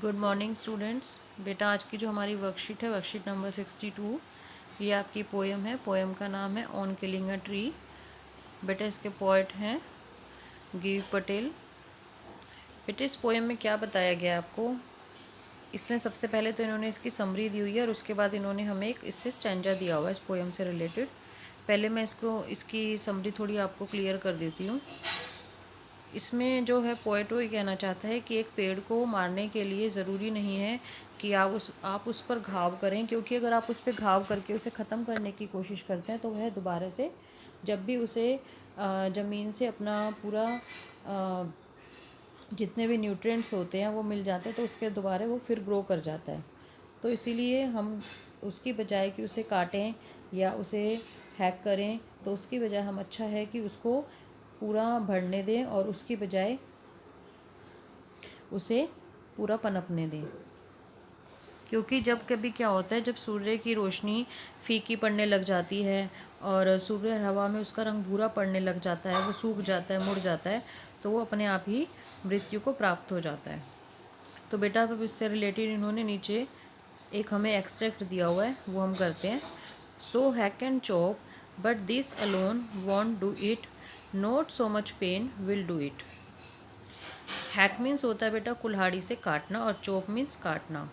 Good morning students. बेटा आज की जो हमारी वर्कशीट है, वर्कशीट नंबर 62, ये आपकी पोएम है। पोएम का नाम है ऑन किलिंग अ ट्री। बेटा इसके पोएट हैं गिव पटेल। बेटा इस पोएम में क्या बताया गया है आपको? इसने सबसे पहले तो इन्होंने इसकी समरी दी हुई है और उसके बाद इन्होंने हमें एक इससे स्टैंजा दिया हुआ है इस पोएम से रिलेटेड। पहले मैं इसकी समरी थोड़ी आपको क्लियर कर देती हूँ। इसमें जो है पोएट वो ये कहना चाहता है कि एक पेड़ को मारने के लिए ज़रूरी नहीं है कि आप उस पर घाव करें, क्योंकि अगर आप उस पर घाव करके उसे ख़त्म करने की कोशिश करते हैं तो वह दोबारा से जब भी उसे ज़मीन से अपना पूरा जितने भी न्यूट्रिएंट्स होते हैं वो मिल जाते हैं तो उसके दोबारा वो फिर ग्रो कर जाता है। तो इसीलिए हम उसकी बजाय कि उसे काटें या उसे हैक करें, तो उसकी बजाय हम अच्छा है कि उसको पूरा बढ़ने दें और उसकी बजाय उसे पूरा पनपने दें। क्योंकि जब कभी क्या होता है, जब सूर्य की रोशनी फीकी पड़ने लग जाती है और सूर्य हवा में उसका रंग भूरा पड़ने लग जाता है, वो सूख जाता है, मुड़ जाता है, तो वो अपने आप ही मृत्यु को प्राप्त हो जाता है। तो बेटा अब इससे रिलेटेड इन्होंने नीचे एक हमें एक्सट्रैक्ट दिया हुआ है, वो हम करते हैं। So hack and chop but this alone won't do it, not so much pain will do it. Hack means होता है बेटा कुल्हाड़ी से काटना और चॉप मीन्स काटना।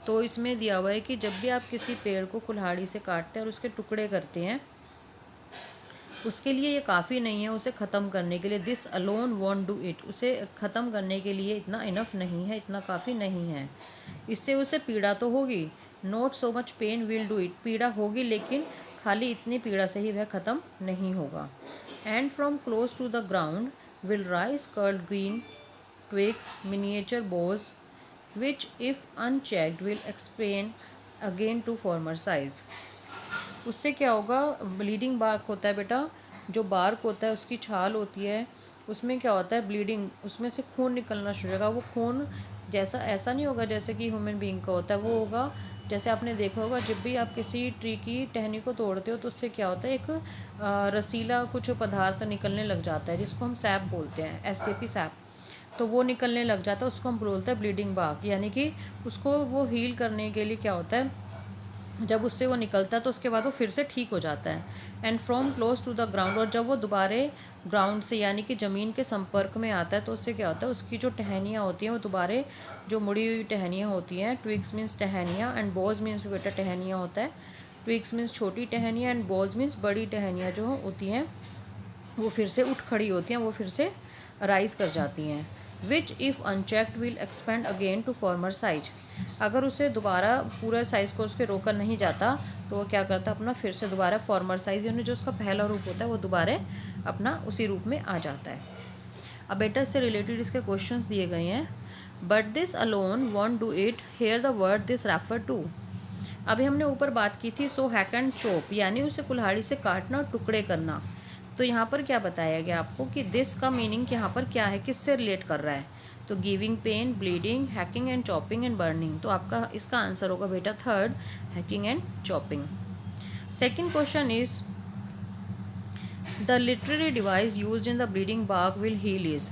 तो इसमें दिया हुआ है कि जब भी आप किसी पेड़ को कुल्हाड़ी से काटते हैं और उसके टुकड़े करते हैं, उसके लिए ये काफ़ी नहीं है उसे ख़त्म करने के लिए। This alone won't do it, उसे ख़त्म करने के लिए इतना इनफ नहीं है, इतना काफ़ी नहीं है। इससे उसे पीड़ा तो होगी, not so much pain will do it, पीड़ा होगी लेकिन खाली इतनी पीड़ा से ही वह ख़त्म नहीं होगा। And from close to the ground will rise curled green twigs, miniature bows, which if unchecked will expand again to former size। उससे क्या होगा? ब्लीडिंग बार्क होता है बेटा, जो बार्क होता है उसकी छाल होती है, उसमें क्या होता है ब्लीडिंग, उसमें से खून निकलना शुरू होगा। वो खून जैसा ऐसा नहीं होगा जैसे कि ह्यूमन बीइंग का होता है, वो होगा जैसे आपने देखा होगा जब भी आप किसी ट्री की टहनी को तोड़ते हो तो उससे क्या होता है, एक रसीला कुछ पदार्थ निकलने लग जाता है जिसको हम सैप बोलते हैं, एसएपी सैप। तो वो निकलने लग जाता है, उसको हम बोलते हैं ब्लीडिंग बार्क। यानी कि उसको वो हील करने के लिए क्या होता है, जब उससे वो निकलता है तो उसके बाद वो फिर से ठीक हो जाता है। And from close to the ground, और जब वो दोबारे ग्राउंड से यानी कि ज़मीन के संपर्क में आता है तो उससे क्या होता है, उसकी जो टहनियाँ होती हैं वो दोबारे जो मुड़ी हुई टहनियाँ होती हैं, ट्विग्स मीन्स टहनियाँ एंड बोज मीन्स भी बेटा टहनियाँ होता है। ट्विग्स मीन्स छोटी टहनियाँ एंड बोज मीन्स बड़ी टहनियाँ जो होती हैं वो फिर से उठ खड़ी होती हैं, वो फिर से राइज कर जाती हैं। Which if unchecked will expand again to former size, अगर उसे दोबारा पूरा साइज़ को उसके रोका नहीं जाता तो वो क्या करता है, अपना फिर से दोबारा फॉर्मर साइज यानी जो उसका पहला रूप होता है वो दोबारा अपना उसी रूप में आ जाता है। अब बेटा इससे रिलेटेड इसके क्वेश्चंस दिए गए हैं। But this alone won't do it, here the word this refer to. अभी हमने ऊपर बात की थी सो हैक एंड चॉप, यानी उसे कुल्हाड़ी से काटना और टुकड़े करना। तो यहाँ पर क्या बताया गया आपको कि दिस का मीनिंग यहाँ पर क्या है, किससे रिलेट कर रहा है? तो giving pain, bleeding, hacking and chopping and burning. तो आपका इसका आंसर होगा बेटा third, hacking and chopping. Second question is the literary device use in the bleeding bark will heal is.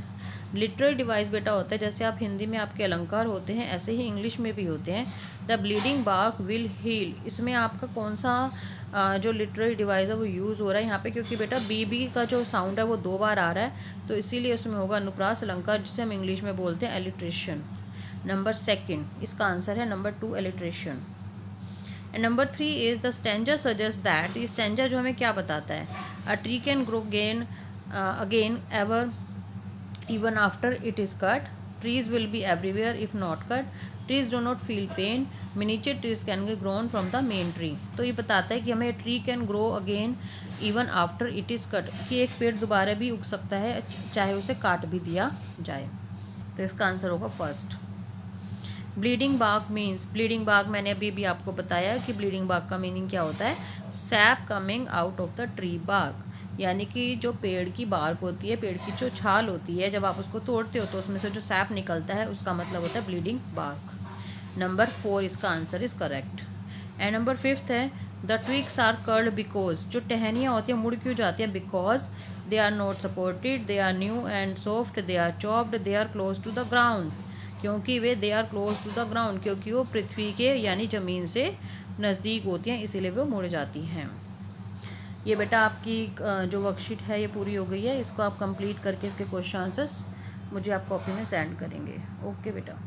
Literary device बेटा होता है, जैसे आप हिंदी में आपके अलंकार होते हैं ऐसे ही इंग्लिश में भी होते हैं। The bleeding bark will heal, इसमें आपका कौन सा जो लिटरेरी डिवाइस है वो यूज़ हो रहा है यहाँ पे? क्योंकि बेटा बी का जो साउंड है वो 2 बार आ रहा है, तो इसीलिए उसमें होगा अनुप्रास अलंकार, जिसे हम इंग्लिश में बोलते हैं एलिट्रेशन। नंबर सेकेंड, इसका आंसर है number 2 alliteration. And number 3 is the stanza suggest that, ये स्टेंजा जो हमें क्या बताता है? A tree can grow gain again ever even after it is cut, trees will be everywhere if not cut, trees do not feel pain, miniature trees can be grown from the main tree। तो ये बताता है कि हमें tree can grow again even after it is cut, कि एक पेड़ दोबारा भी उग सकता है चाहे उसे काट भी दिया जाए। तो इसका आंसर होगा first. Bleeding bark means, bleeding bark मैंने अभी भी आपको बताया कि ब्लीडिंग बार्क का मीनिंग क्या होता है, sap coming out of the tree bark, यानी कि जो पेड़ की बार्क होती है, पेड़ की जो छाल होती है, जब आप उसको तोड़ते हो तो उसमें से जो सैप निकलता है उसका मतलब होता है ब्लीडिंग बार्क। नंबर 4 इसका answer is correct. And number 5 है the twigs are curled because, जो टहनियाँ होती हैं मुड़ क्यों जाती हैं? Because they are not supported, they are new and soft, they are chopped, they are close to the ground, क्योंकि वे they are close to the ground, क्योंकि वो पृथ्वी के यानी ज़मीन से नज़दीक होती हैं, इसीलिए वो मुड़ जाती हैं। ये बेटा आपकी जो वर्कशीट है ये पूरी हो गई है। इसको आप कंप्लीट करके इसके क्वेश्चन आंसर्स मुझे आप कॉपी में सेंड करेंगे। ओके बेटा।